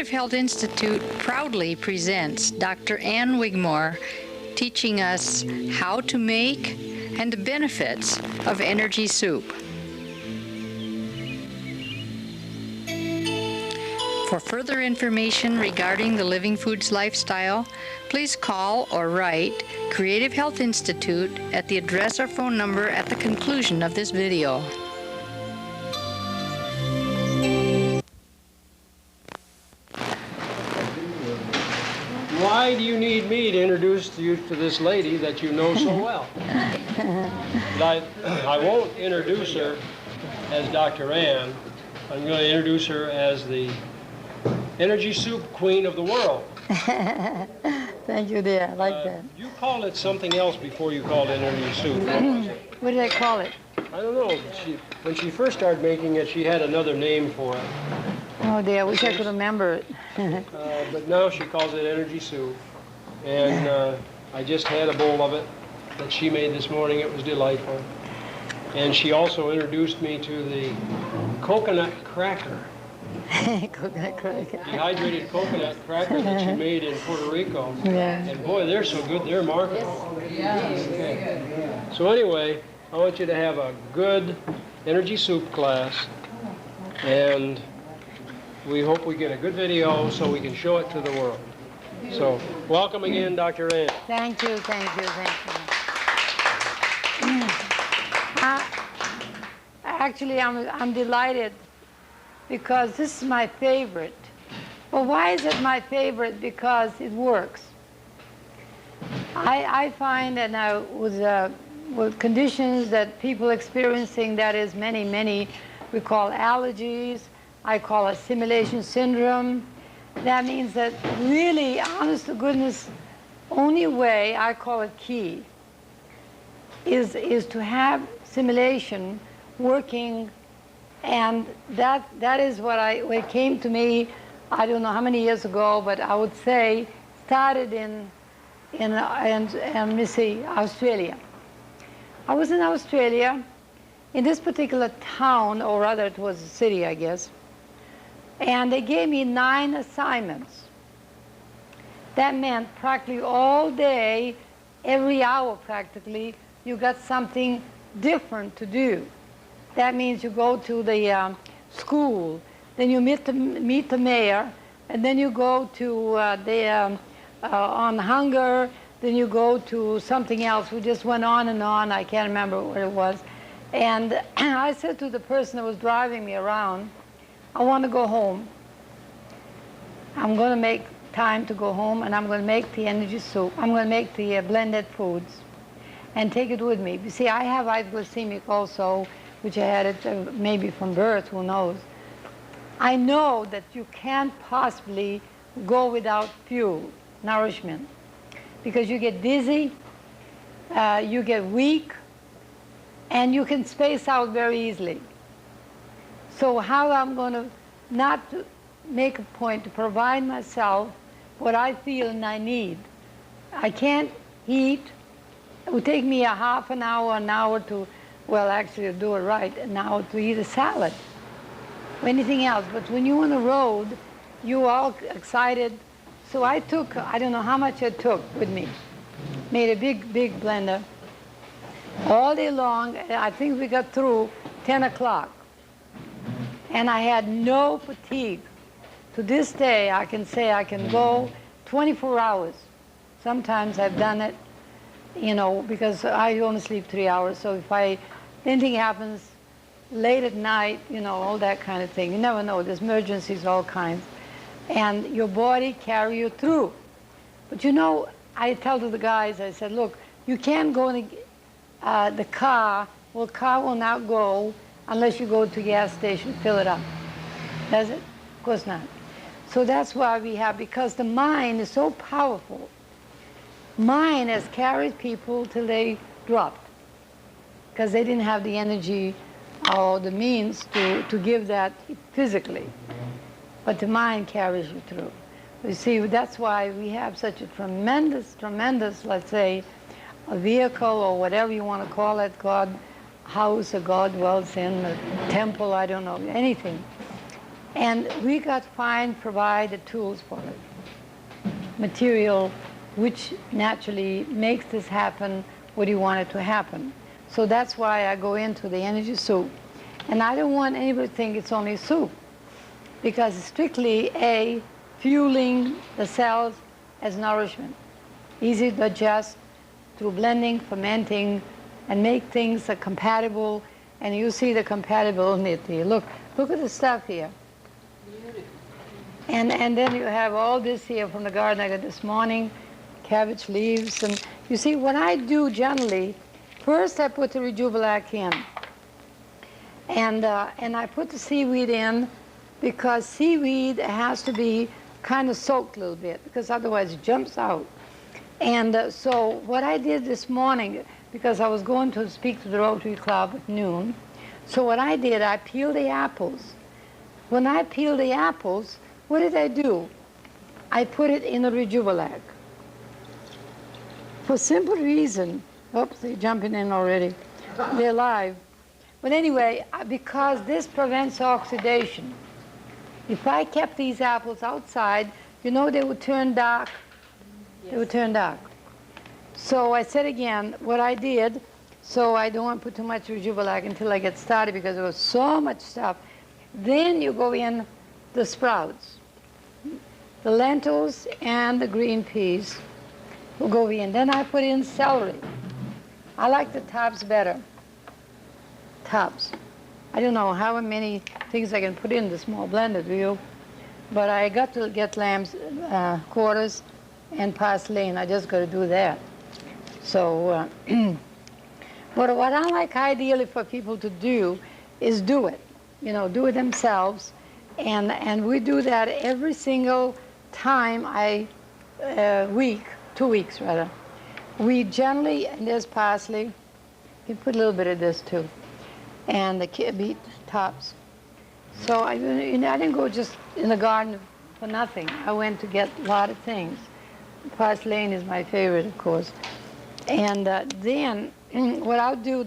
Creative Health Institute proudly presents Dr. Ann Wigmore teaching us how to make and the benefits of energy soup. For further information regarding the Living Foods lifestyle, please call or write Creative Health Institute at the address or phone number at the conclusion of this video. Why do you need me to introduce you to this lady that you know so well? But I won't introduce her as Dr. Ann. I'm going to introduce her as the energy soup queen of the world. Thank you, dear. I like that. You called it something else before you called it energy soup. What did I call it? I don't know. When she first started making it, she had another name for it. Oh, dear. I wish I could remember it. But now she calls it energy soup. And I just had a bowl of it that she made this morning. It was delightful. And she also introduced me to the coconut cracker. Coconut cracker. Dehydrated coconut cracker that she made in Puerto Rico. Yeah. And boy, they're so good, they're marketable. Okay. So anyway, I want you to have a good energy soup class. And we hope we get a good video so we can show it to the world. So, welcome again, Dr. Ann. Thank you, thank you, thank you. Actually, I'm delighted because this is my favorite. Well, why is it my favorite? Because it works. I find that now with conditions that people experiencing, that is many, we call allergies, I call assimilation syndrome. That means that really, honest to goodness, only way, I call it key, is to have assimilation working. And that is what when it came to me, I don't know how many years ago, but I would say started in let me see, Australia. I was in Australia, in this particular town, or rather it was a city, I guess, and they gave me 9 assignments. That meant practically all day, every hour practically, you got something different to do. That means you go to the school, then you meet the mayor, and then you go to on hunger, then you go to something else. We just went on and on. I can't remember what it was. And I said to the person that was driving me around, I want to go home. I'm going to make time to go home, and I'm going to make the energy soup. I'm going to make the blended foods and take it with me. You see, I have hypoglycemic also, which I had it maybe from birth, who knows. I know that you can't possibly go without fuel, nourishment, because you get dizzy, you get weak, and you can space out very easily. So how I'm going to not make a point to provide myself what I feel and I need. I can't eat. It would take me a half an hour to, well, actually to do it right, an hour to eat a salad or anything else. But when you're on the road, you're all excited. So I took, I don't know how much I took with me. Made a big blender. All day long, I think we got through 10 o'clock. And I had no fatigue. To this day, I can say I can go 24 hours. Sometimes I've done it, you know, because I only sleep 3 hours. So if anything happens late at night, you know, all that kind of thing. You never know. There's emergencies, all kinds. And your body carry you through. But you know, I tell to the guys, I said, look, you can't go in the car. Well, car will not go unless you go to a gas station, fill it up. Does it? Of course not. So that's why we have, because the mind is so powerful. Mind has carried people till they dropped, because they didn't have the energy or the means to give that physically. But the mind carries you through. You see, that's why we have such a tremendous, let's say, a vehicle or whatever you want to call it, God house, a God dwells in, a temple, I don't know, anything. And we got to provide the tools for it. Material which naturally makes this happen what you want it to happen. So that's why I go into the energy soup. And I don't want anybody to think it's only soup, because it's strictly fueling the cells as nourishment. Easy to digest through blending, fermenting, and make things compatible. And you see the compatibility. Look at the stuff here. And then you have all this here from the garden I got this morning, cabbage leaves. And you see, what I do generally, first I put the Rejuvenac in. And I put the seaweed in because seaweed has to be kind of soaked a little bit, because otherwise it jumps out. And so what I did this morning, because I was going to speak to the Rotary Club at noon, so what I did, I peeled the apples. When I peeled the apples, what did I do? I put it in a Rejuvenac. For simple reason, oops, they're jumping in already. They're live. But anyway, because this prevents oxidation. If I kept these apples outside, you know they would turn dark. Yes. They would turn dark. So I said again, what I did, so I don't want to put too much Rejuvenac until I get started, because there was so much stuff. Then you go in the sprouts. The lentils and the green peas will go in. Then I put in celery. I like the tops better. Tops. I don't know how many things I can put in the small blender, do you? But I got to get lamb's quarters and parsley, and I just got to do that. So, but what I like ideally for people to do is do it. You know, do it themselves. And we do that every single time week, 2 weeks rather. We generally, and there's parsley, you put a little bit of this too, and the beet tops. So I didn't go just in the garden for nothing. I went to get a lot of things. Parsley is my favorite, of course. And then what I'll do,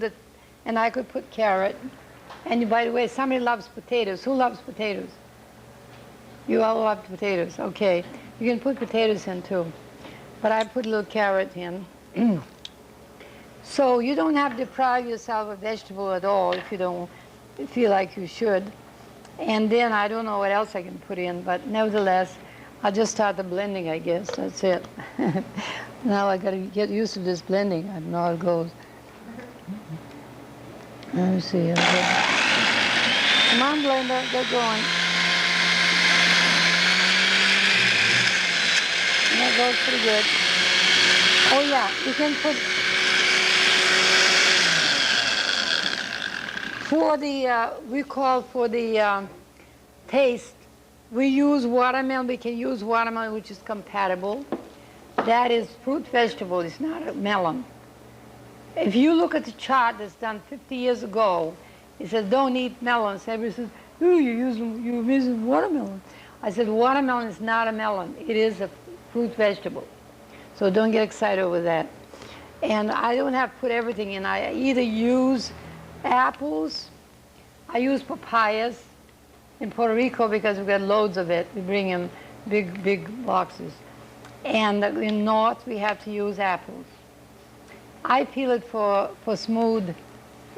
and I could put carrot. And by the way, somebody loves potatoes. Who loves potatoes? You all love potatoes. Okay. You can put potatoes in too. But I put a little carrot in. So you don't have to deprive yourself of vegetable at all if you don't feel like you should. And then I don't know what else I can put in, but nevertheless, I'll just start the blending, I guess. That's it. Now I got to get used to this blending. I don't know how it goes. Let me see. Come on, blender, get going. And that goes pretty good. Oh yeah, you can put, for the, we call for the taste, we use watermelon. We can use watermelon, which is compatible. That is fruit vegetable, it's not a melon. If you look at the chart that's done 50 years ago, it says don't eat melons. Everybody says, oh, you're using watermelon. I said watermelon is not a melon. It is a fruit vegetable. So don't get excited over that. And I don't have to put everything in. I either use apples, I use papayas in Puerto Rico because we've got loads of it. We bring in big boxes. And in North, we have to use apples. I peel it for smooth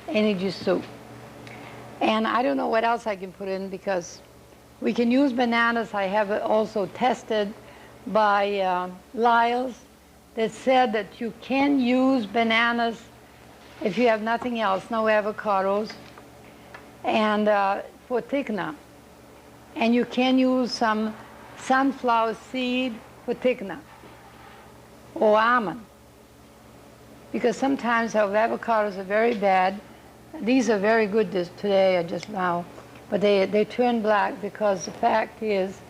energy soup. And I don't know what else I can put in, because we can use bananas. I have it also tested by Lyles that said that you can use bananas if you have nothing else, no avocados, and for thickener. And you can use some sunflower seed for thickener, or almond. Because sometimes our avocados are very bad. These are very good today, just now, but they turn black because the fact is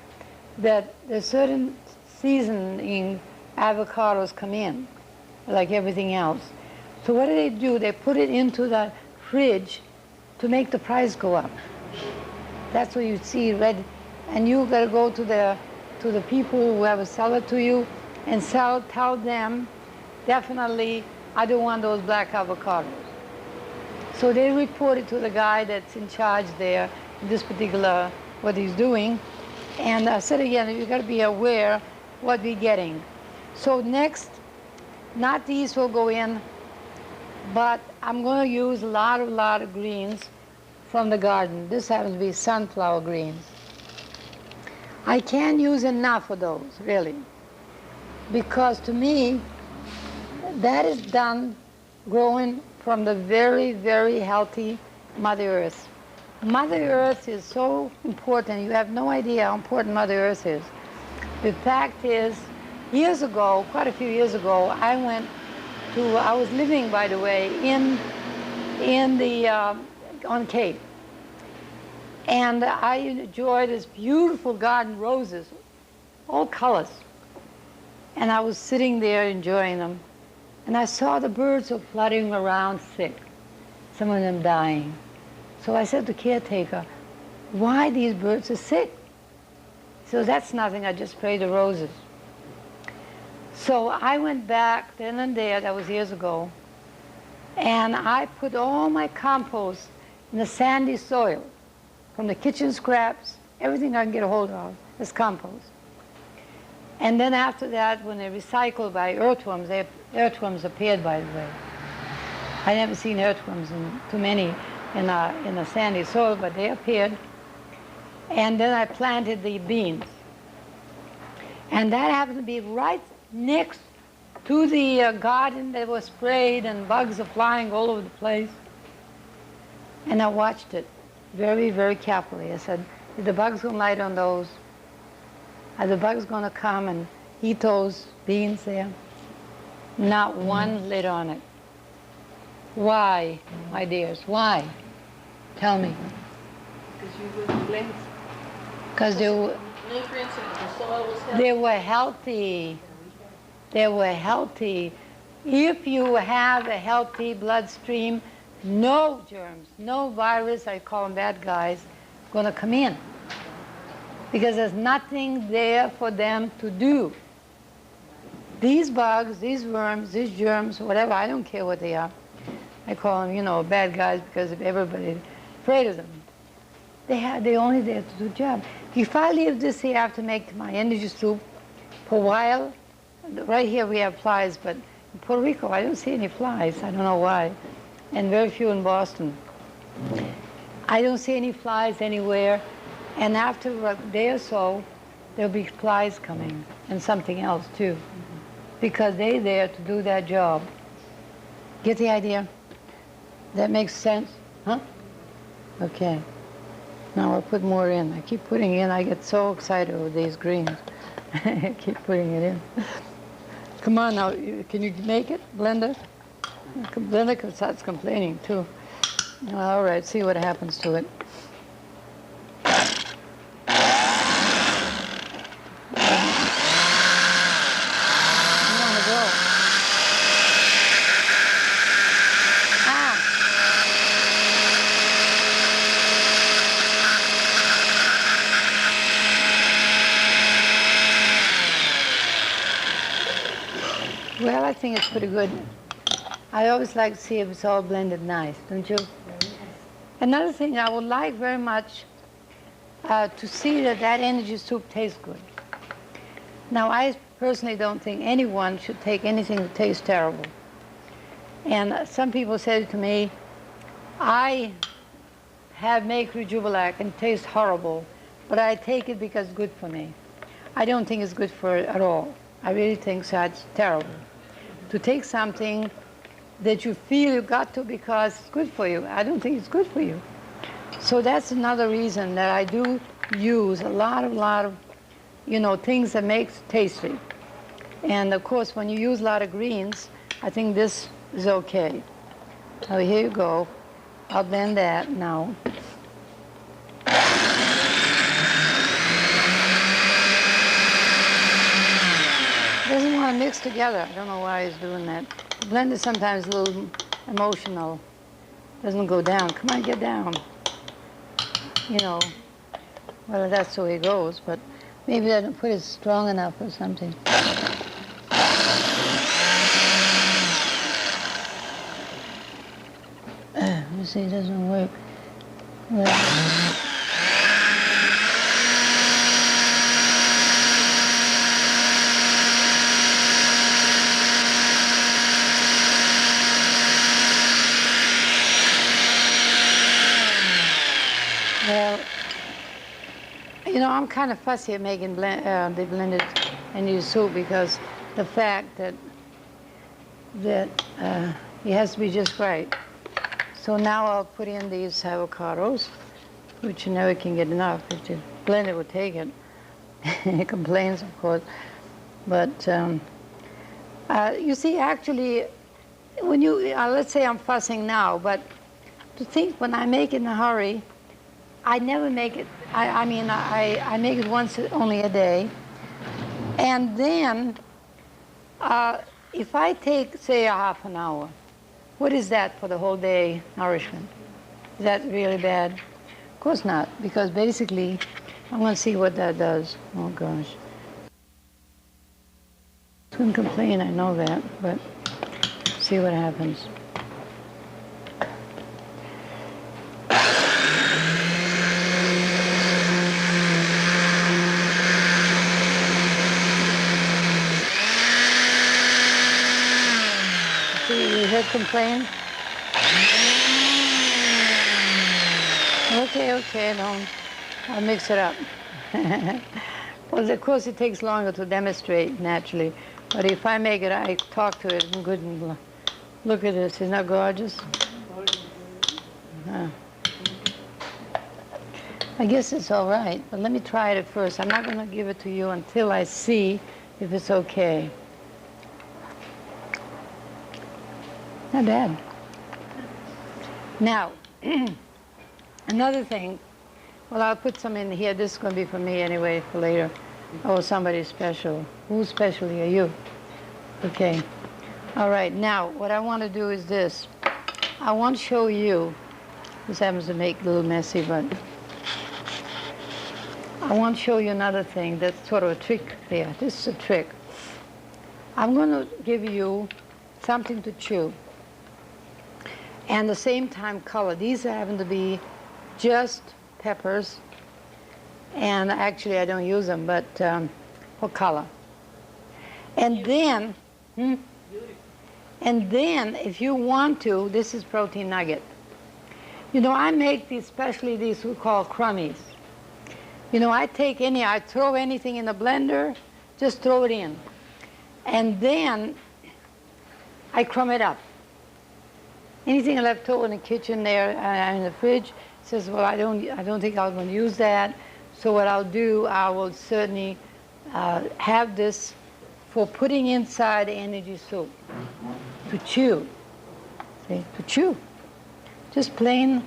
that there's certain seasoning avocados come in, like everything else. So what do? They put it into the fridge to make the price go up. That's what you see red, and you got to go to the people who ever sell it to you and tell them, definitely, I don't want those black avocados. So they report it to the guy that's in charge there in this particular what he's doing. And I said again, you got to be aware what we're getting. So next, not these will go in, but I'm going to use a lot of greens from the garden. This happens to be sunflower greens. I can't use enough of those, really, because to me, that is done growing from the very, very healthy Mother Earth. Mother Earth is so important. You have no idea how important Mother Earth is. The fact is, years ago, quite a few years ago, I was living, by the way, on Cape. And I enjoyed this beautiful garden, roses, all colors. And I was sitting there enjoying them. And I saw the birds were fluttering around sick, some of them dying. So I said to the caretaker, why these birds are sick? So that's nothing, I just sprayed the roses. So I went back then and there, that was years ago, and I put all my compost in the sandy soil, from the kitchen scraps, everything I can get a hold of is compost. And then after that, when they're recycled by earthworms, earthworms appeared, by the way. I never seen earthworms too many in a sandy soil, but they appeared. And then I planted the beans. And that happened to be right next to the garden that was sprayed, and bugs are flying all over the place. And I watched it very, very carefully. I said, is the bugs going to light on those? Are the bugs going to come and eat those beans there? Not one lit on it. Why, my dears? Why? Tell me. Because you wouldn't blend. Because Nutrients and the soil was healthy. they were healthy. They were healthy. If you have a healthy bloodstream, no germs, no virus, I call them bad guys, going to come in. Because there's nothing there for them to do. These bugs, these worms, these germs, whatever, I don't care what they are. I call them, bad guys because everybody's afraid of them. They're only there to do the job. If I leave this here, I have to make my energy soup for a while. Right here we have flies, but in Puerto Rico I don't see any flies. I don't know why. And very few in Boston. I don't see any flies anywhere. And after a day or so, there'll be flies coming, and something else too, because they're there to do that job. Get the idea? That makes sense? Huh? Okay. Now I'll put more in. I keep putting in. I get so excited with these greens. I keep putting it in. Come on now. Can you make it, Blender? Blender starts complaining too. All right, see what happens to it. Well, I think it's pretty good. I always like to see if it's all blended nice, don't you? Another thing I would like very much to see that energy soup tastes good. Now, I personally don't think anyone should take anything that tastes terrible. And some people said to me, I make Rejuvelac and it tastes horrible, but I take it because it's good for me. I don't think it's good for it at all. I really think that's terrible. To take something that you feel you got to because it's good for you, I don't think it's good for you. So that's another reason that I do use a lot of things that makes tasty. And of course, when you use a lot of greens, I think this is okay. So here you go. I'll blend that now. Doesn't want to mix together. I don't know why he's doing that. The blend is sometimes a little emotional. Doesn't go down. Come on, get down. Well, that's the way it goes, but maybe I didn't put it strong enough or something. You see, it doesn't work. I'm kind of fussy at making the blended energy soup because the fact that it has to be just right. So now I'll put in these avocados, which you never can get enough. If you blend it, would take it. It complains, of course. But you see, actually, when you, let's say I'm fussing now, but to think when I make it in a hurry, I never make it, I mean, I make it once only a day. And then, if I take, say, a half an hour, what is that for the whole day nourishment? Is that really bad? Of course not, because basically, I'm going to see what that does. Oh, gosh. I couldn't complain, I know that, but see what happens. See, you heard complain? Okay, no, I'll mix it up. Well, of course, it takes longer to demonstrate, naturally. But if I make it, I talk to it and good and look at this. Isn't that gorgeous? I guess it's all right, but let me try it at first. I'm not going to give it to you until I see if it's okay. Not bad. Now, another thing. Well, I'll put some in here. This is going to be for me anyway, for later. Oh, somebody special. Who specially are you? Okay. All right. Now, what I want to do is this. I want to show you. This happens to make it a little messy, but I want to show you another thing that's sort of a trick there. This is a trick. I'm going to give you something to chew. And at the same time, color. These happen to be just peppers. And actually, I don't use them, but for color. And then, if you want to, this is protein nugget. You know, I make these, especially these we call crummies. You know, I throw anything in the blender, just throw it in. And then I crumb it up. Anything left over in the kitchen there, in the fridge, says, well, I don't think I'm going to use that. So what I'll do, I will certainly have this for putting inside the energy soup, to chew. See, to chew. Just plain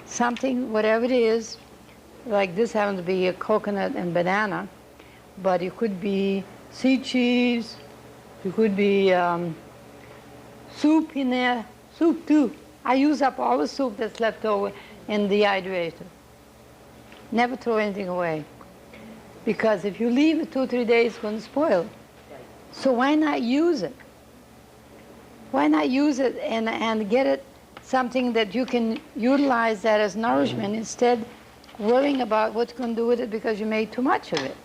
something, whatever it is, like this happens to be a coconut and banana, but it could be sea cheese, it could be soup in there, soup too. I use up all the soup that's left over in the dehydrator. Never throw anything away. Because if you leave it 2 or 3 days, it's going to spoil. So why not use it? Why not use it and get it something that you can utilize that as nourishment instead worrying about what you're going to do with it because you made too much of it.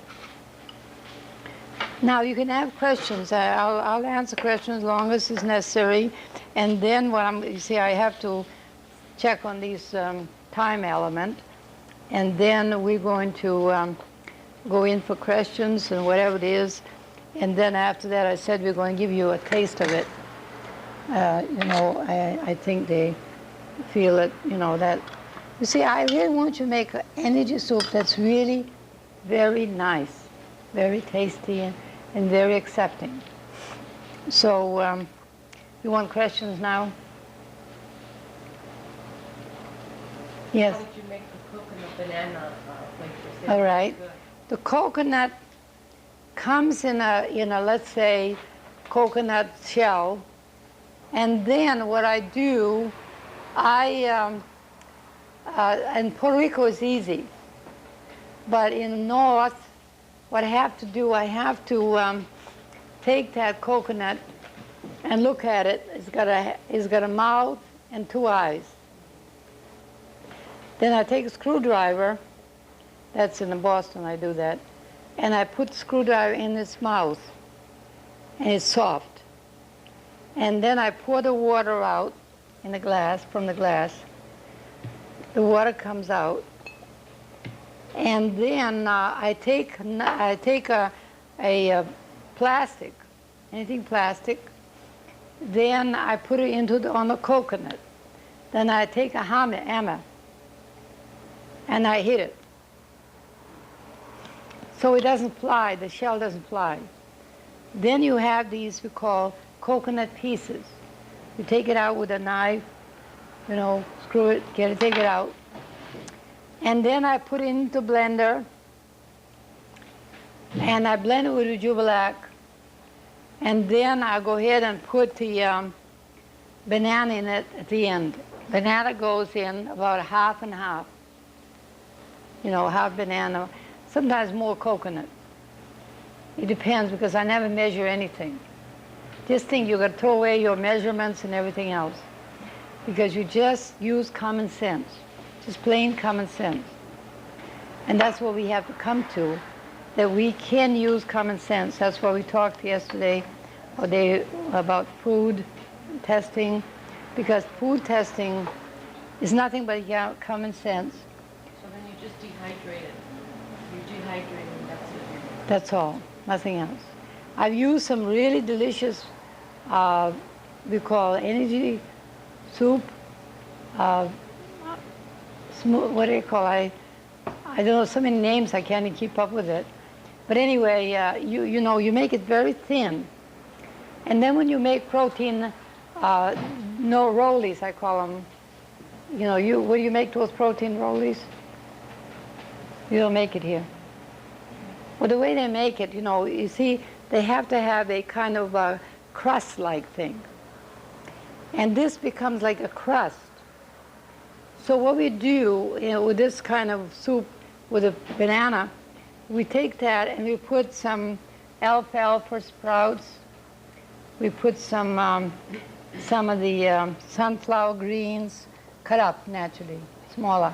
Now, you can have questions. I'll answer questions as long as it's necessary. And then you see, I have to check on these time element. And then we're going to go in for questions and whatever it is. And then after that, I said we're going to give you a taste of it. You know, I think they feel it, you know, that. You see, I really want you to make an energy soup that's really very nice, very tasty, and very accepting. So, you want questions now? Yes. How would you make the coconut banana like you said? All right. The coconut comes in a let's say coconut shell, and then what I do, in Puerto Rico is easy, but in the north, what I have to do, I have to take that coconut and look at it. It's got a mouth and 2 eyes. Then I take a screwdriver, that's in Boston, I do that, and I put the screwdriver in its mouth, and it's soft. And then I pour the water out in the glass, from the glass. The water comes out, And then I take a plastic, anything plastic. Then I put it on the coconut. Then I take a hammer and I hit it. So it doesn't fly, the shell doesn't fly. Then you have these we call coconut pieces. You take it out with a knife, you know, screw it, take it out. And then I put it into the blender and I blend it with the Jubilac. And then I go ahead and put the banana in it at the end. Banana goes in about half and half. You know, half banana, sometimes more coconut. It depends because I never measure anything. Just think you're going to throw away your measurements and everything else because you just use common sense, just plain common sense. And that's what we have to come to, that we can use common sense. That's why we talked yesterday about food testing, because food testing is nothing but common sense. So then you just dehydrate it. You dehydrate it and that's it. That's all, nothing else. I've used some really delicious, we call energy soup, what do you call it? I don't know, so many names I can't even keep up with it. But anyway, you know, you make it very thin. And then when you make protein, no rollies, I call them. You know, where do you make those protein rollies? You don't make it here. Well, the way they make it, you know, you see, they have to have a kind of a crust-like thing. And this becomes like a crust. So what we do, you know, with this kind of soup with a banana, we take that and we put some alfalfa sprouts. We put some of the sunflower greens, cut up naturally, smaller.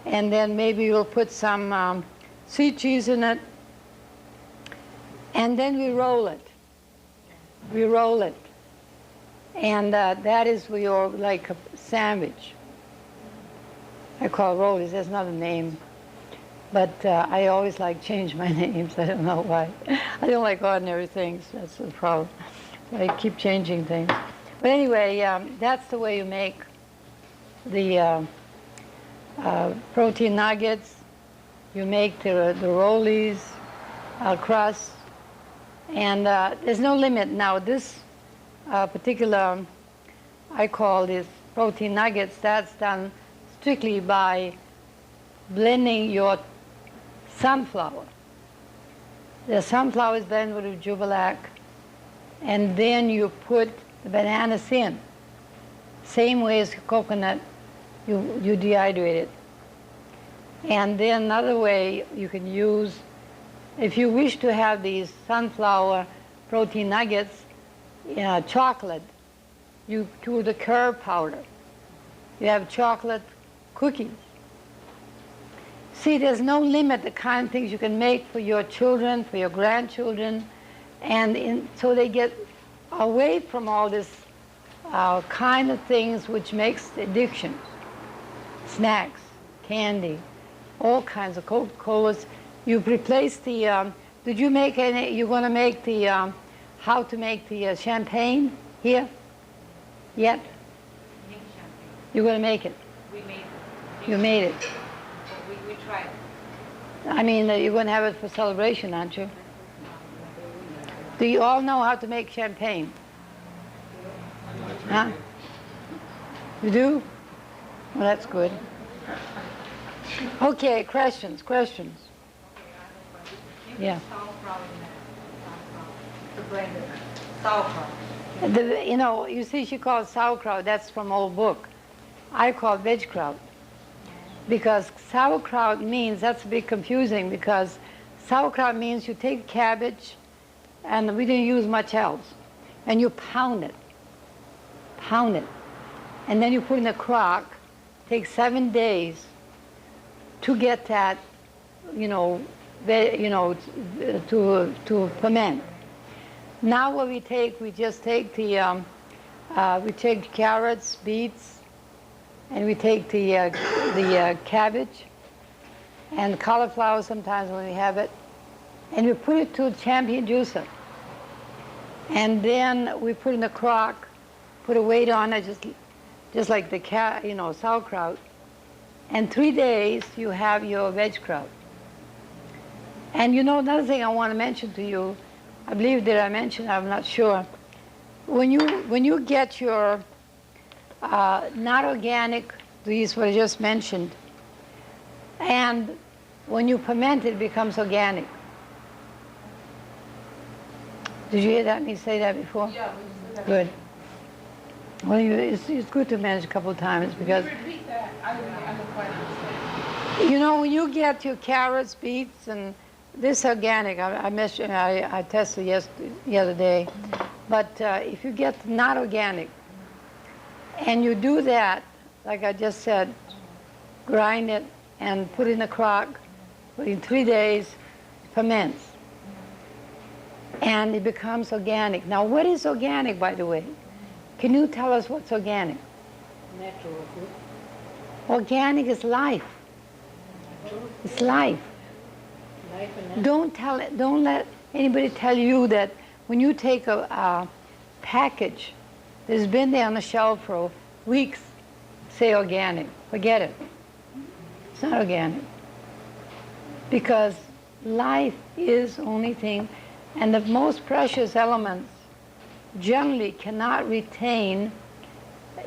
And then maybe we'll put some sea cheese in it. And then we roll it. We roll it. And that is like a sandwich. I call it rollies, there's another name. But I always change my names, I don't know why. I don't like ordinary things, that's the problem. I keep changing things. But anyway, that's the way you make the protein nuggets. You make the rollies, crust, and there's no limit. Now this particular, I call this protein nuggets, that's done strictly by blending your sunflower. The sunflower is blended with Jubilac, and then you put the bananas in. Same way as coconut, you dehydrate it. And then another way you can use, if you wish to have these sunflower protein nuggets, chocolate, you do the curd powder. You have chocolate cookies. See, there's no limit the kind of things you can make for your children, for your grandchildren, and so they get away from all this kind of things which makes addictions. Snacks, candy, all kinds of Coca-Colas. You've replaced the, did you make any, you're going to make the, how to make the champagne here? Yet? Make champagne. You're going to make it? We made it. You made it? We tried. I mean, you're going to have it for celebration, aren't you? Do you all know how to make champagne? Huh? You do? Well, that's good. Okay, questions. Yeah. Sauerkraut. You know, you see she calls sauerkraut, that's from old book. I call vegkraut. Because sauerkraut means, that's a bit confusing, because sauerkraut means you take cabbage, and we didn't use much else, and you pound it. And then you put in a crock. Takes 7 days to get that, to ferment. Now what we just take the, we take carrots, beets, and we take the cabbage, and cauliflower sometimes when we have it. And we put it to a champion juicer. And then we put in a crock, put a weight on it, just like the sauerkraut. And 3 days, you have your veg kraut. And another thing I want to mention to you, I believe that I mentioned, I'm not sure. When you get your not organic, these what I just mentioned, and when you ferment it, it becomes organic. Did you hear that me say that before? Yeah, we said that. Good. Well, it's good to manage a couple of times because, Repeat that. I don't quite understand. when you get your carrots, beets, and this organic, I tested the other day, but if you get not organic, and you do that, like I just said, grind it and put it in a crock, in 3 days, ferments. And it becomes organic. Now, what is organic, by the way? Can you tell us what's organic? Natural food. Organic is life. It's life. Life and natural. Don't let anybody tell you that when you take a package that's been there on the shelf for weeks, say organic. Forget it. It's not organic. Because life is the only thing, and the most precious elements generally cannot retain,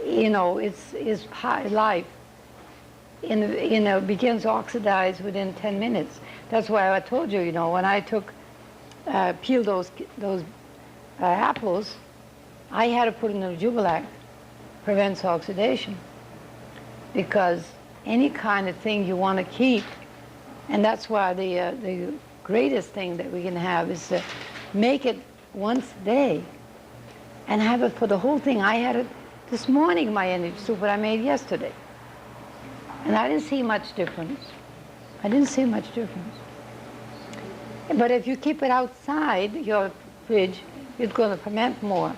its life. Begins to oxidize within 10 minutes. That's why I told you, when I peeled those apples, I had to put in a Jubilac, prevents oxidation. Because any kind of thing you want to keep, and that's why the greatest thing that we can have is to make it once a day and have it for the whole thing. I had it this morning, my energy soup, that I made yesterday. And I didn't see much difference. But if you keep it outside your fridge, it's going to ferment more.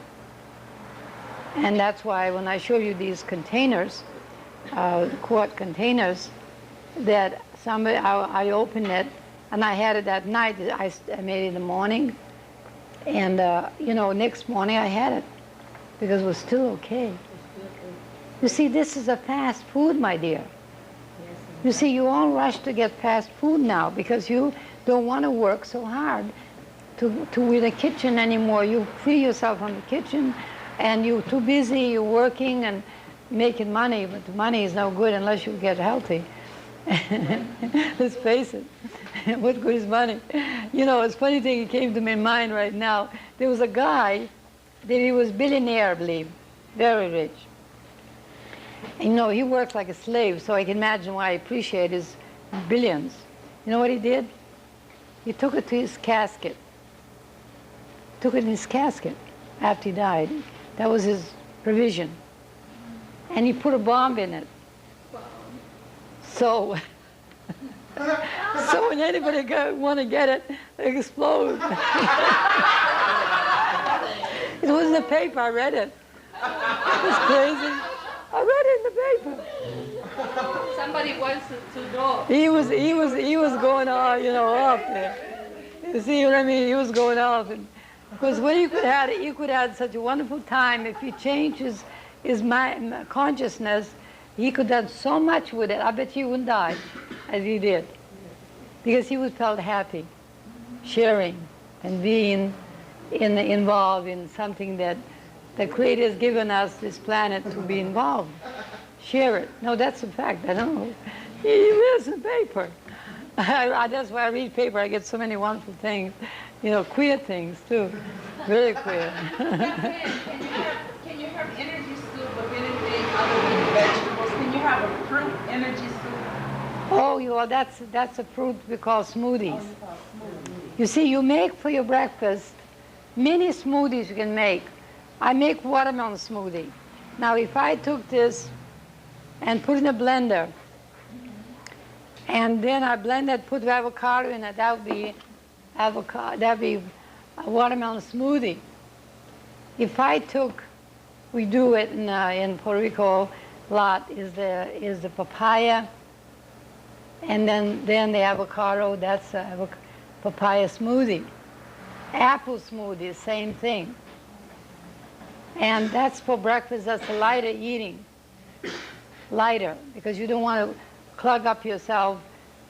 And that's why when I show you these containers, quart containers, that I opened it, and I had it that night. I made it in the morning, and next morning I had it because it was still okay. You see, this is a fast food, my dear. You see, you all rush to get fast food now because you don't want to work so hard to with the kitchen anymore. You free yourself from the kitchen, and you're too busy. You're working and making money, but the money is no good unless you get healthy. Let's face it. What good is money? It's a funny thing that came to my mind right now. There was a guy that he was billionaire, I believe, very rich. And, he worked like a slave, so I can imagine why I appreciate his billions. You know what he did? He took it to his casket. Took it in his casket after he died. That was his provision. And he put a bomb in it. So when anybody want to get it, it explodes. It was in the paper. I read it. It was crazy. I read it in the paper. Somebody wants to know. He was going off, off there. You see what I mean? He was going off, because when you could have such a wonderful time if he changed his consciousness. He could have done so much with it. I bet he wouldn't die as he did, because he was felt happy, sharing and being involved in something that the Creator has given us, this planet, to be involved. Share it. No, that's a fact. I don't know. He reads the paper. That's why I read paper. I get so many wonderful things. Queer things, too. Really queer. Can you have energy soup with anything other than vegetables? Can you have a fruit energy soup? Oh, that's a fruit we call smoothies. You see, you make for your breakfast many smoothies you can make. I make watermelon smoothie. Now, if I took this and put in a blender, and then I blend it, put avocado in it, that would be a watermelon smoothie. If I took, we do it in Puerto Rico a lot, is the papaya And then the avocado, that's a papaya smoothie. Apple smoothie, same thing. And that's for breakfast. That's lighter eating. Lighter, because you don't want to clog up yourself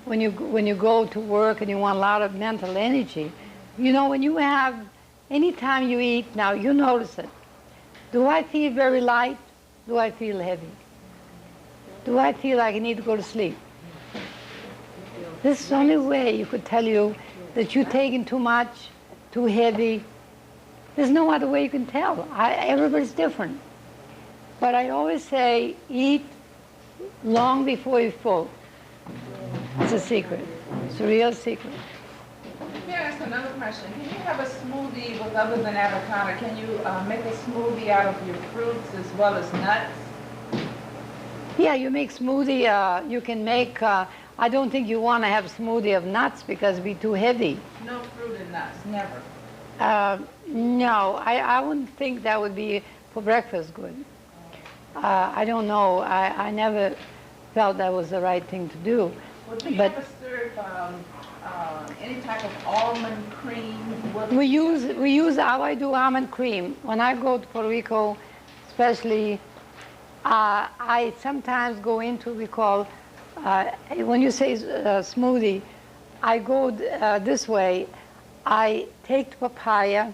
when you go to work and you want a lot of mental energy. You know, when you have, anytime you eat now, you notice it. Do I feel very light? Do I feel heavy? Do I feel like I need to go to sleep? This is the only way you could tell you that you're taking too much, too heavy. There's no other way you can tell. Everybody's different. But I always say, eat long before you're full. It's a secret. It's a real secret. Let me ask another question. Can you have a smoothie with other than avocado? Can you make a smoothie out of your fruits as well as nuts? Yeah, you make smoothie. You can make, I don't think you want to have a smoothie of nuts because it'd be too heavy. No fruit and nuts, never. No, I wouldn't think that would be for breakfast good. I don't know. I never felt that was the right thing to do. Well, do you But ever serve any type of almond cream? we use how I do almond cream. When I go to Puerto Rico, especially, I sometimes go into, we call, when you say smoothie, I go this way. I take the papaya,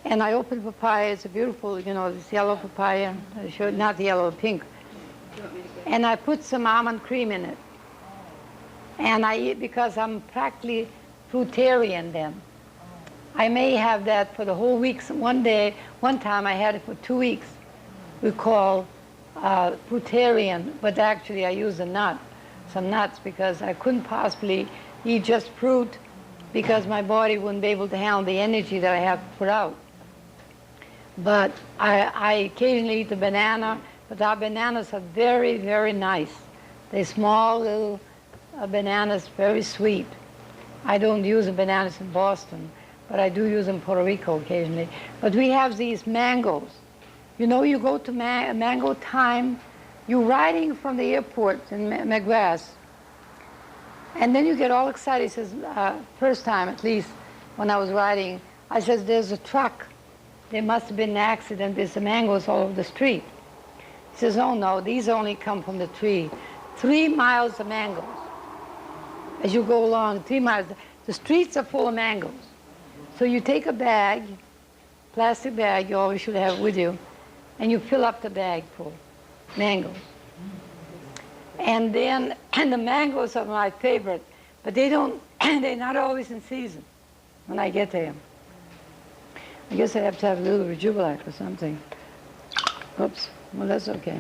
and I open the papaya. It's a beautiful, you know, this yellow papaya. Not yellow, pink. And I put some almond cream in it. And I eat, because I'm practically fruitarian then. I may have that for the whole week. One time I had it for 2 weeks. We call fruitarian, but actually I use some nuts, because I couldn't possibly eat just fruit, because my body wouldn't be able to handle the energy that I have to put out. But I occasionally eat a banana, but our bananas are very, very nice. They're small little bananas, very sweet. I don't use the bananas in Boston, but I do use them in Puerto Rico occasionally. But we have these mangoes. You know, you go to mango time, you're riding from the airport in Mid-West, and then you get all excited. He says, first time at least, when I was riding, I says, there's a truck. There must have been an accident. There's the mangoes all over the street. He says, oh no, these only come from the tree. 3 miles of mangoes. As you go along, 3 miles, the streets are full of mangoes. So you take a bag, plastic bag, you always should have with you, and you fill up the bag full of mangoes. And then, and the mangoes are my favorite, but they're not always in season when I get there. I guess I have to have a little Rejuvenac or something. Oops, well that's okay.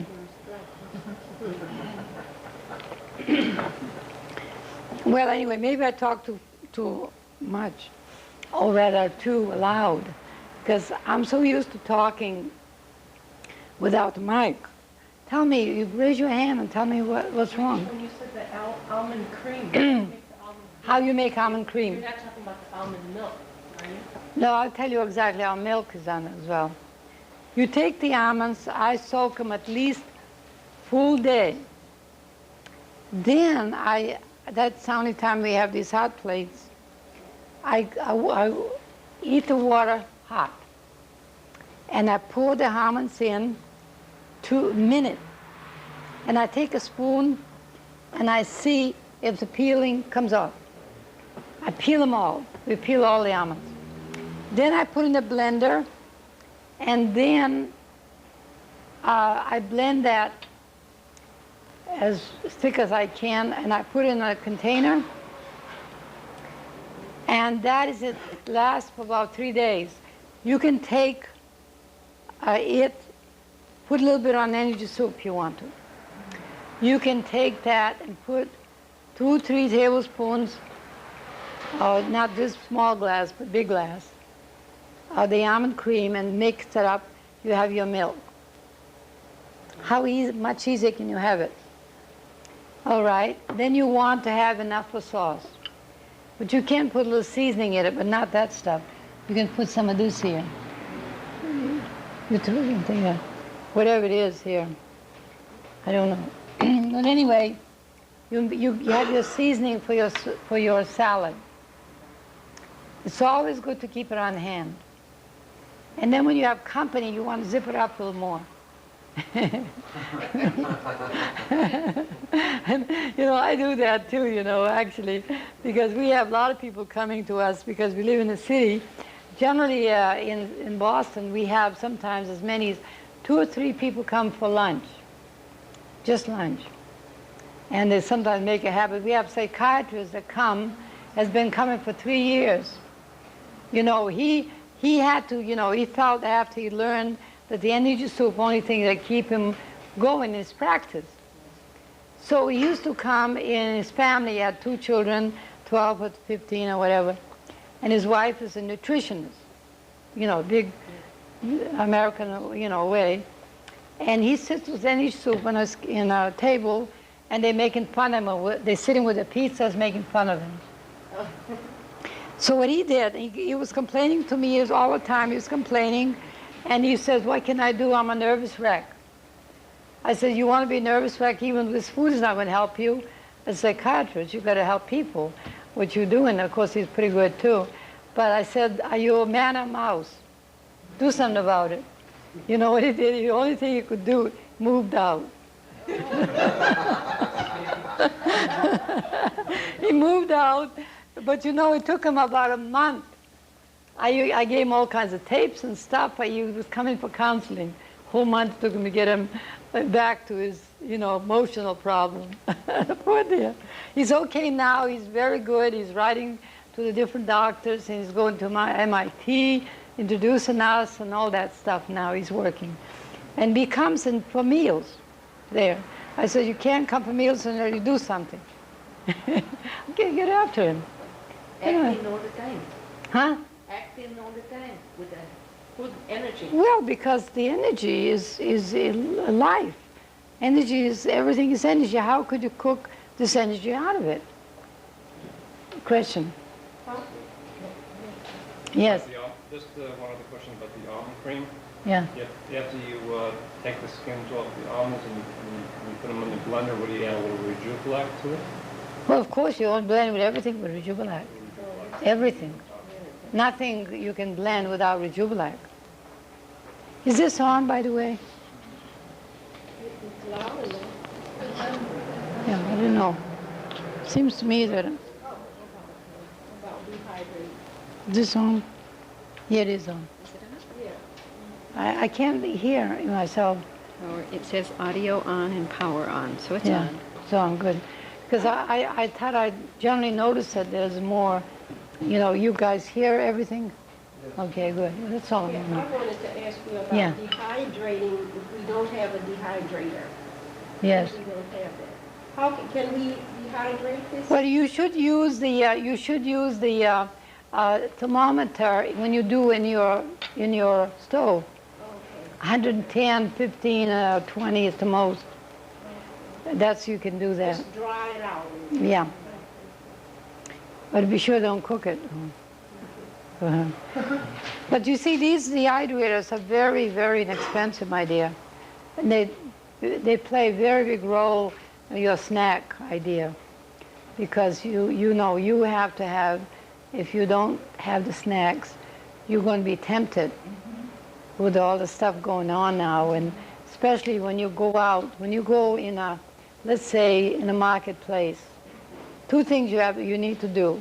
Well, anyway, maybe I talk too much, or rather too loud, because I'm so used to talking without the mic. Tell me, you raise your hand and tell me what's wrong. When you said the almond cream, how do you make the almond cream? How you make almond cream? You're not talking about the almond milk, are you? No, I'll tell you exactly how milk is done as well. You take the almonds, I soak them at least full day. Then that's the only time we have these hot plates. I eat the water hot. And I pour the almonds in 2 minutes. And I take a spoon and I see if the peeling comes off. I peel them all. We peel all the almonds. Then I put in the blender, and then I blend that as thick as I can, and I put it in a container. And that is it. Lasts for about 3 days. You can take it, put a little bit on energy soup if you want to. You can take that and put 2 or 3 tablespoons, not this small glass, but big glass, the almond cream, and mix it up. You have your milk. How much easier can you have it? All right. Then you want to have enough for sauce. But you can put a little seasoning in it, but not that stuff. You can put some of this here. You can think of whatever it is here. I don't know. But anyway, You have your seasoning for your salad. It's always good to keep it on hand. And then when you have company, you want to zip it up a little more. And, I do that too, actually, because we have a lot of people coming to us because we live in the city. Generally, in Boston, we have sometimes as many as 2 or 3 people come for lunch, just lunch. And they sometimes make a habit. We have psychiatrists that has been coming for 3 years. He had to, he felt after he learned that the energy soup, only thing that keep him going is practice. So he used to come in his family, he had 2 children, 12 or 15 or whatever, and his wife is a nutritionist, big American, way. And he sits with energy soup in a table, and they're making fun of him. They're sitting with the pizzas making fun of him. So what he did, he was complaining to me all the time. He was complaining, and he says, "What can I do? I'm a nervous wreck." I said, "You want to be a nervous wreck? Even this food is not going to help you. As a psychiatrist, you've got to help people, what you're doing." Of course, he's pretty good too. But I said, "Are you a man or mouse? Do something about it." You know what he did? The only thing he could do, moved out. He moved out. But it took him about a month. I gave him all kinds of tapes and stuff. He was coming for counseling. Whole month took him to get him back to his, emotional problem. Poor dear. He's okay now. He's very good. He's writing to the different doctors, and he's going to MIT, introducing us and all that stuff now. He's working. And he comes in for meals there. I said, "You can't come for meals until you do something." Get after him. Acting all the time. Huh? Acting all the time with the good energy. Well, because the energy is life. Energy is, everything is energy. How could you cook this energy out of it? Question. Yes. Just one other question about the almond cream. Yeah. After you take the skins off the almonds and you put them in the blender, what do you add? A little Rejuvenac to it? Well, of course, you won't blend with everything with Rejuvenac. Everything. Nothing you can blend without Rejuvenac. Is this on, by the way? It's loud enough. Yeah, I don't know. Seems to me that... About dehydrated. Is this on? Yeah, it is on. Is it on? Yeah. I can't hear myself. Or it says audio on and power on, so it's Yeah, on. it's on, good. Because I thought I generally noticed that there's more, you guys hear everything? Okay, good. Well, that's all. Yeah, I wanted to ask you about Yeah. dehydrating if we don't have a dehydrator. Yes. We don't have that. How can we dehydrate this? Well, you should use the thermometer when you do in your stove. Okay. 110, 15, 20 is the most. That's, you can do that. Just dry it out. Yeah. But be sure don't cook it. But you see, these dehydrators are very, very inexpensive, my dear. And they play a very big role in your snack idea. Because you have to have, if you don't have the snacks, you're going to be tempted with all the stuff going on now. And especially when you go out, when you go in a, let's say, in a marketplace, 2 things you need to do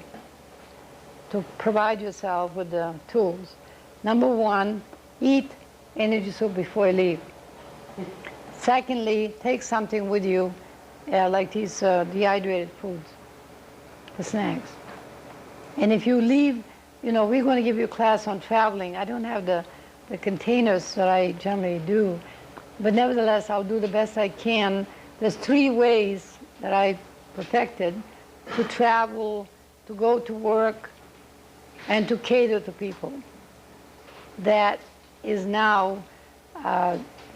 to provide yourself with the tools. Number 1, eat energy soup before you leave. Secondly, take something with you, like these dehydrated foods, the snacks. And if you leave, we're going to give you a class on traveling. I don't have the containers that I generally do, but nevertheless, I'll do the best I can. There's 3 ways that I perfected to travel, to go to work, and to cater to people. That is now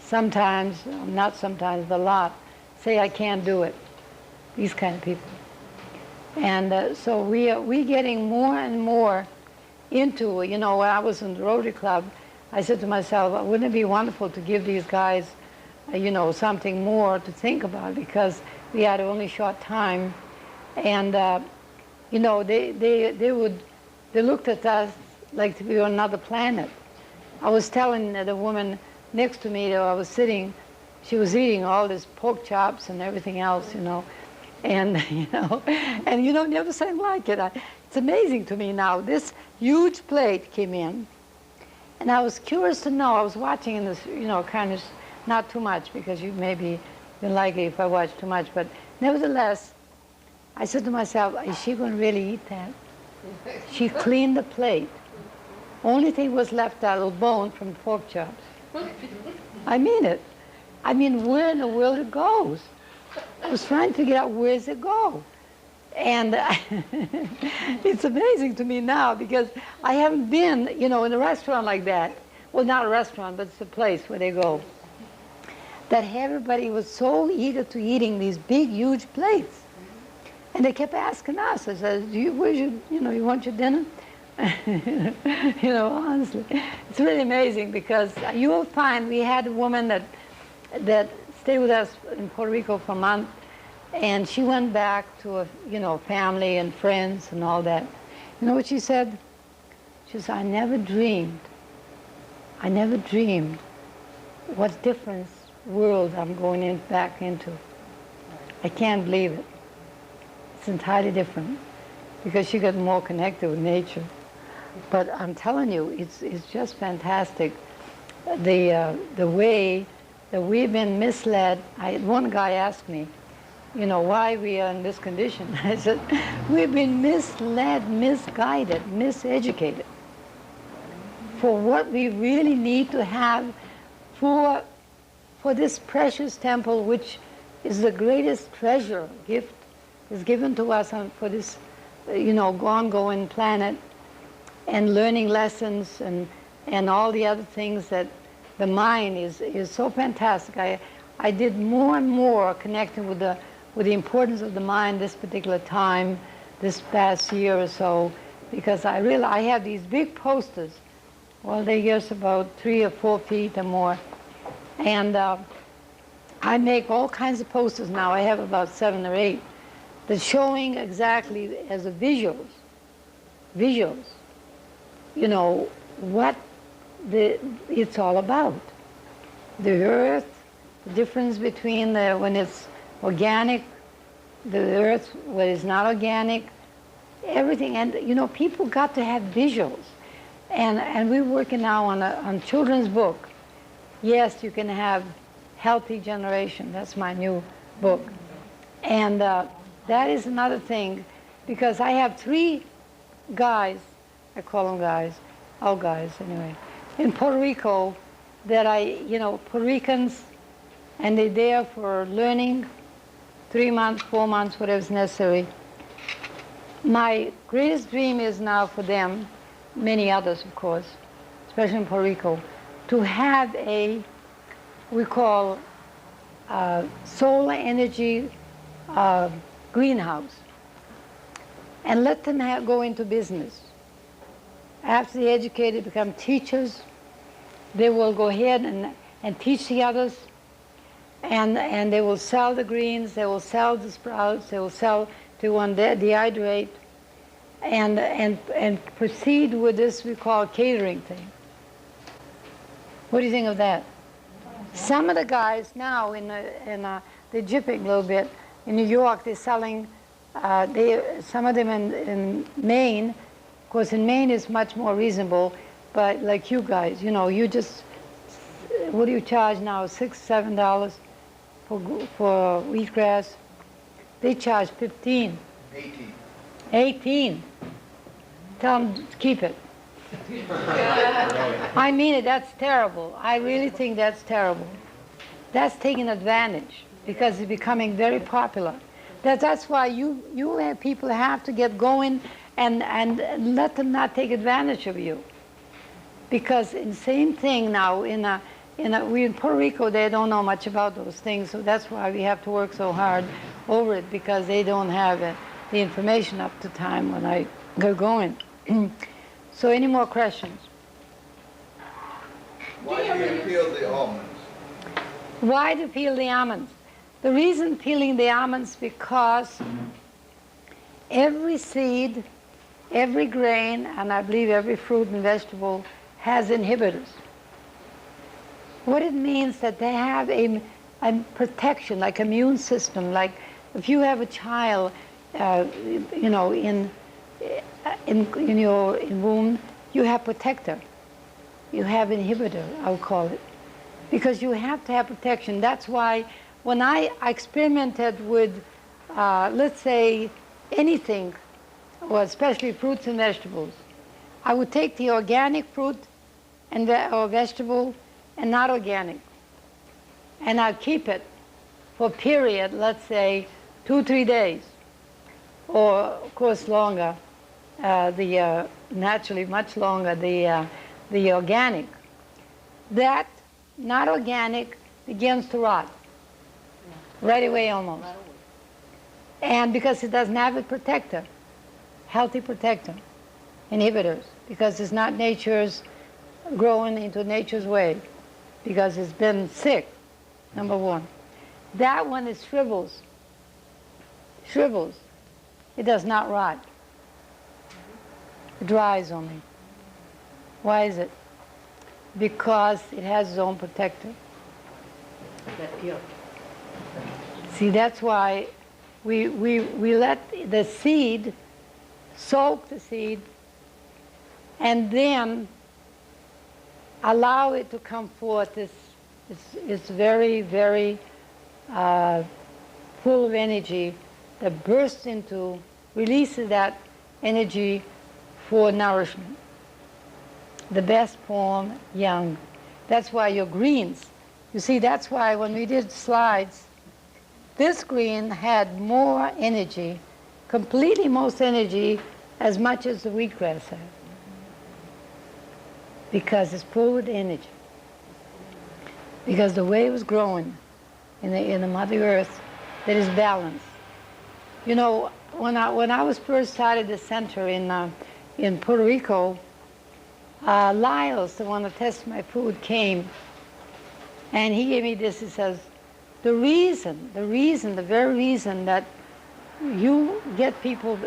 sometimes, not sometimes, but a lot, say I can't do it. These kind of people. And so we're getting more and more into, when I was in the Rotary Club, I said to myself, wouldn't it be wonderful to give these guys, something more to think about, because We had only short time, and you know, they looked at us like we were another planet. I was telling the woman next to me that I was sitting, she was eating all this pork chops and everything else, you know, and never something like it. It's amazing to me now. This huge plate came in, and I was curious to know. I was watching in this, you know, kind of not too much because you maybe didn't like it if I watched too much, but nevertheless, I said to myself, is she going to really eat that? She cleaned the plate. Only thing was left out was bone from pork chops. I mean it. I mean, where in the world it goes? I was trying to figure out where does it go. And it's amazing to me now because I haven't been, you know, in a restaurant like that. Well, not a restaurant, but it's a place where they go. That everybody was so eager to eating these big, huge plates. And they kept asking us, I said, where's your, you know, you want your dinner? You know, honestly. It's really amazing because you will find we had a woman that stayed with us in Puerto Rico for a month, and she went back to a, you know, family and friends and all that. You know what she said? She said, I never dreamed what different world I'm going back into. I can't believe it. It's entirely different because she got more connected with nature. But I'm telling you, it's just fantastic. The way that we've been misled. One guy asked me, you know, why we are in this condition. I said, we've been misled, misguided, miseducated for what we really need to have for this precious temple, which is the greatest treasure, gift is given to us for this, you know, ongoing planet, and learning lessons and all the other things that the mind is so fantastic. I did more and more connecting with the importance of the mind this particular time, this past year or so, because I realized I have these big posters. Well, they're just about 3 or 4 feet or more. And I make all kinds of posters now. I have about 7 or 8 that's showing exactly as a visuals, you know, what it's all about. The earth, the difference between when it's organic, the earth when it's not organic, everything. And, you know, people got to have visuals. And we're working now on children's book. Yes, you can have healthy generation. That's my new book. And that is another thing, because I have 3 guys, I call them guys, all guys anyway, in Puerto Rico that you know, Puerto Ricans, and they're there for learning, 3 months, 4 months, whatever's necessary. My greatest dream is now for them, many others of course, especially in Puerto Rico, to have we call solar energy greenhouse, and let them go into business. After they're educated, become teachers, they will go ahead and teach the others, and they will sell the greens, they will sell the sprouts, they will sell to dehydrate, and proceed with this we call catering thing. What do you think of that? Some of the guys now they're jipping a little bit. In New York, they're selling, some of them in Maine. Of course, in Maine it's much more reasonable, but like you guys, you know, you just, what do you charge now, $6, $7 for wheatgrass? They charge 15. 18. 18. Tell them to keep it. I mean it, that's terrible. I really think that's terrible. That's taking advantage because it's becoming very popular. That's why you have people have to get going and let them not take advantage of you. Because in the same thing now, we in Puerto Rico, they don't know much about those things, so that's why we have to work so hard over it, because they don't have the information up to time when I go going. So any more questions? Why do you peel the almonds? Why to peel the almonds? The reason peeling the almonds, because every seed, every grain, and I believe every fruit and vegetable has inhibitors. What it means that they have a protection, like immune system. Like if you have a child, you know, in your womb, you have protector. You have inhibitor, I would call it, because you have to have protection. That's why when I experimented with, let's say, anything, or especially fruits and vegetables, I would take the organic fruit and or vegetable and not organic, and I'd keep it for a period, let's say 2-3 days, or of course longer, naturally much longer, the organic. That not organic begins to rot right away almost, and because it doesn't have a protector, healthy protector, inhibitors, because it's not nature's growing into nature's way, because it's been sick, number one. That one is shrivels. It does not rot. It dries only. Why is it? Because it has its own protector. That peel. See, that's why we let the seed, soak the seed, and then allow it to come forth. It's very, very full of energy that bursts into, releases that energy for nourishment. The best form, young. That's why your greens, you see, that's why when we did slides, this green had more energy, completely most energy, as much as the wheatgrass had, because it's full with energy. Because the way it was growing in the Mother Earth, that is balanced. You know, when I was first started the center in Puerto Rico, Lyles, the one that tested my food, came, and he gave me this. He says, the very reason that you get people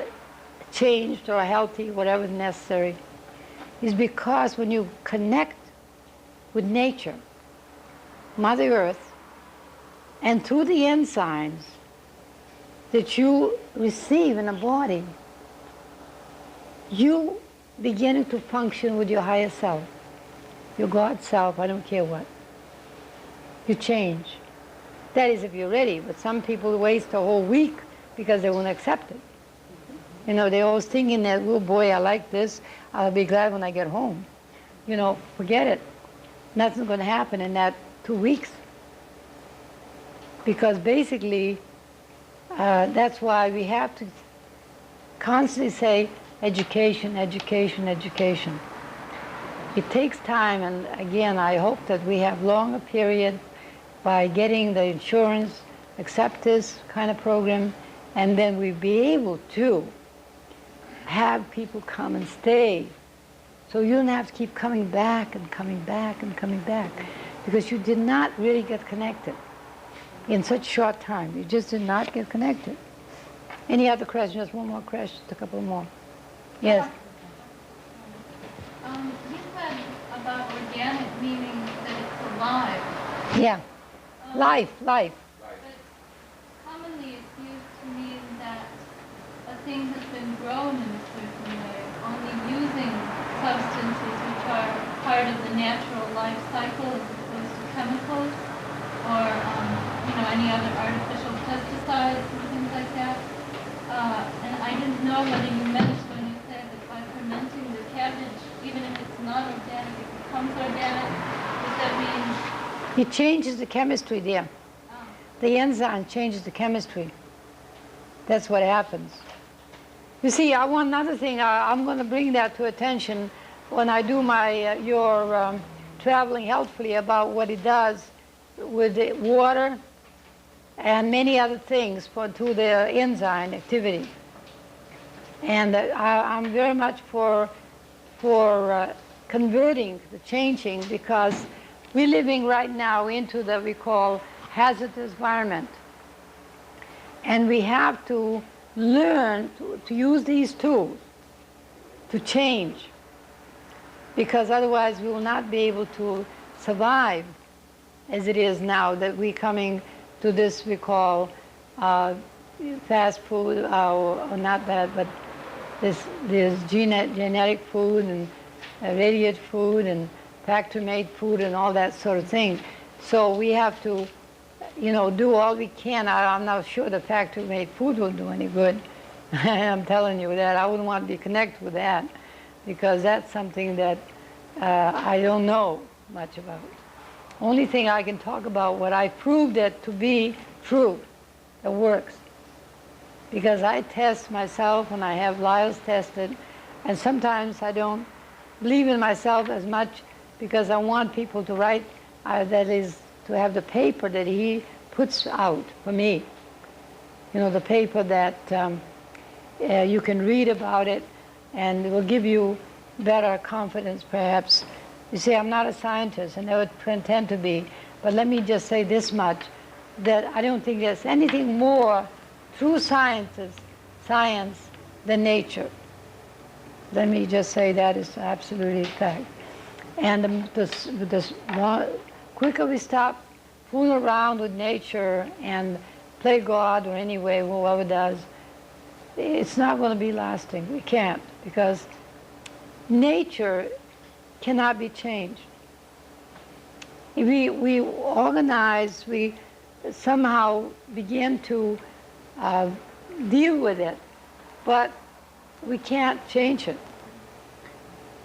changed or healthy, whatever is necessary, is because when you connect with nature, Mother Earth, and through the enzymes that you receive in the body, you beginning to function with your higher self, your God self, I don't care what. You change. That is if you're ready, but some people waste a whole week because they won't accept it. You know, they're always thinking that, oh boy, I like this, I'll be glad when I get home. You know, forget it. Nothing's going to happen in that 2 weeks. Because basically, that's why we have to constantly say, education, education, education. It takes time, and again, I hope that we have longer period by getting the insurance, accept this kind of program, and then we'll be able to have people come and stay. So you don't have to keep coming back and coming back and coming back, because you did not really get connected in such short time. You just did not get connected. Any other questions? Just one more question, just a couple more. Yes? You said about organic meaning that it's alive. Yeah. Life. But commonly it's used to mean that a thing has been grown in a certain way, only using substances which are part of the natural life cycle as opposed to chemicals or any other artificial pesticides and things like that. And I didn't know whether you meant when you said that by fermenting the cabbage, even if it's not organic, it becomes organic. Does that mean? It changes the chemistry there. Oh. The enzyme changes the chemistry. That's what happens. You see, I want another thing. I'm going to bring that to attention when I do my your traveling healthfully about what it does with the water and many other things to the enzyme activity. And I'm very much for converting, the changing, because we're living right now into the we call hazardous environment. And we have to learn to use these tools to change, because otherwise we will not be able to survive as it is now, that we're coming to this we call fast food, or not that, but this genetic food and radiant food and factory-made food and all that sort of thing. So we have to, do all we can. I'm not sure the factory-made food will do any good. I'm telling you that. I wouldn't want to be connected with that, because that's something that I don't know much about. Only thing I can talk about what I proved it to be true, that works. Because I test myself and I have Lyle's tested, and sometimes I don't believe in myself as much because I want people to write, that is, to have the paper that he puts out for me. The paper that you can read about it, and it will give you better confidence, perhaps. You see, I'm not a scientist, I never pretend to be, but let me just say this much, that I don't think there's anything more true science than nature. Let me just say that is absolutely fact. And the quicker we stop fooling around with nature and play God, or anyway, whoever does, it's not going to be lasting. We can't, because nature cannot be changed. We organize, we somehow begin to deal with it, but we can't change it.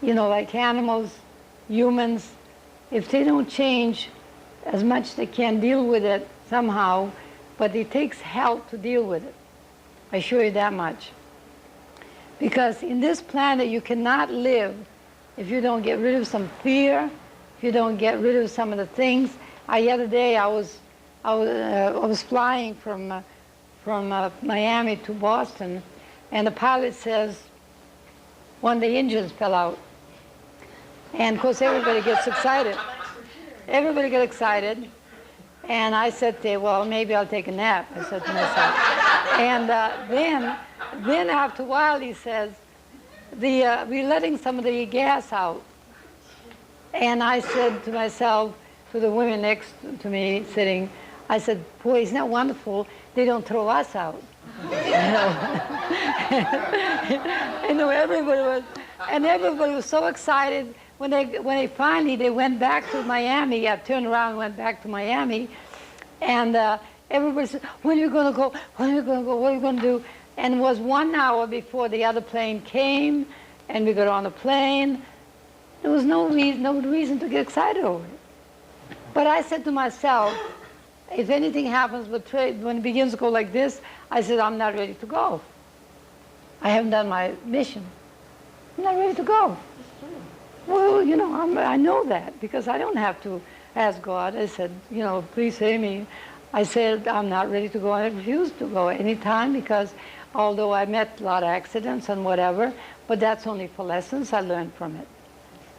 Like animals, humans, if they don't change as much, they can deal with it somehow, but it takes help to deal with it. I assure you that much. Because in this planet you cannot live if you don't get rid of some fear, if you don't get rid of some of the things. The other day I was flying from Miami to Boston, and the pilot says one of the engines fell out. And of course everybody gets excited. Everybody gets excited. And I said to him, well, maybe I'll take a nap, I said to myself. And then after a while he says, we're letting some of the gas out. And I said to myself, to the women next to me sitting, I said, boy, isn't that wonderful? They don't throw us out. Everybody was so excited when they finally went back to Miami. I turned around and went back to Miami, and everybody said, when are you going to go? When are you going to go? What are you going to do? And it was 1 hour before the other plane came, and we got on the plane. There was no reason to get excited over it. But I said to myself, if anything happens with trade, when it begins to go like this, I said, I'm not ready to go. I haven't done my mission. I'm not ready to go. Well, I know that, because I don't have to ask God. I said, please save me. I said, I'm not ready to go. I refuse to go anytime, because although I met a lot of accidents and whatever, but that's only for lessons I learned from it.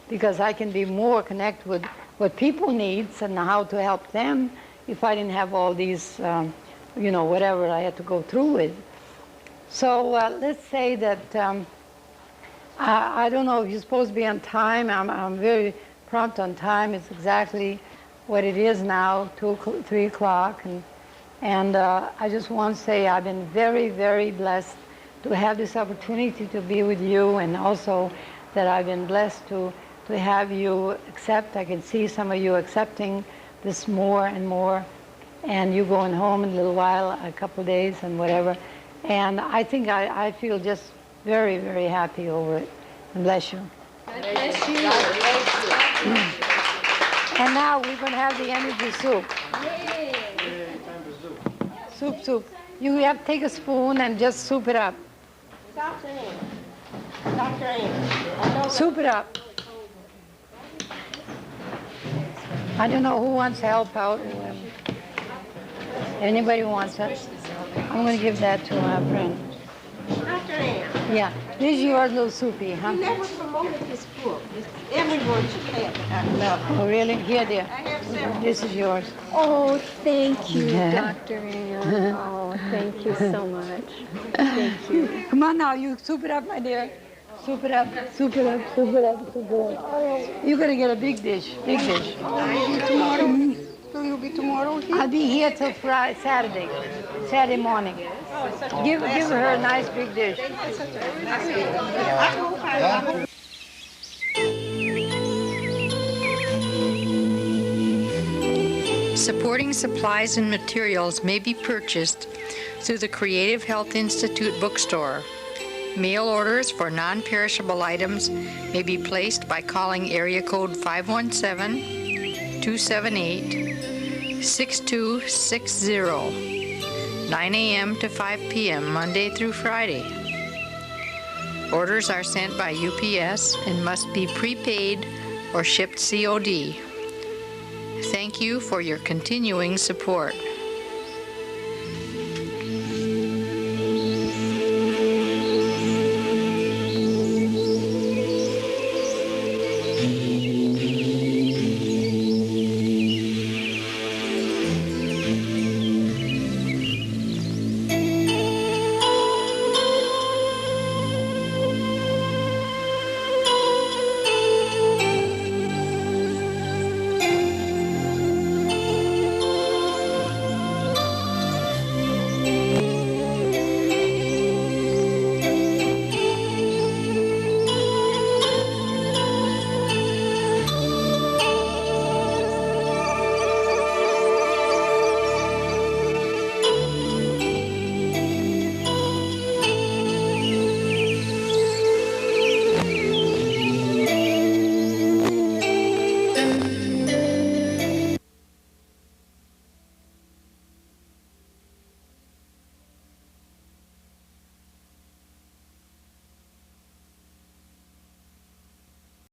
Because I can be more connected with what people need and how to help them if I didn't have all these, whatever I had to go through with. So let's say that, I don't know if you're supposed to be on time. I'm very prompt on time. It's exactly what it is now, 3 o'clock. And I just want to say I've been very, very blessed to have this opportunity to be with you, and also that I've been blessed to have you accept. I can see some of you accepting this more and more, and you going home in a little while, a couple of days and whatever. And I think I feel just very, very happy over it. And bless you. God bless you. God bless you. And now we're going to have the energy soup. Soup. You have to take a spoon and just soup it up. Dr. Ann. Soup it up. I don't know who wants to help out. Anybody wants it? I'm going to give that to my friend. Dr. Ann. Yeah. This is yours, little soupy, huh? You never promoted this book. Everyone should have it. I love it. Oh, really? Here, dear. I have several. This is yours. Oh, thank you, Yeah. Dr. Ann. Oh, thank you so much. Thank you. Come on now, you soup it up, my dear. Soup it up, soup it up, soup it up, soup it up. You're gonna get a big dish, big dish. So you'll be tomorrow here? I'll be here till Friday, Saturday morning. Give her a nice big dish. Supporting supplies and materials may be purchased through the Creative Health Institute bookstore. Mail orders for non-perishable items may be placed by calling area code 517-278-6260, 9 a.m. to 5 p.m. Monday through Friday. Orders are sent by UPS and must be prepaid or shipped COD. Thank you for your continuing support.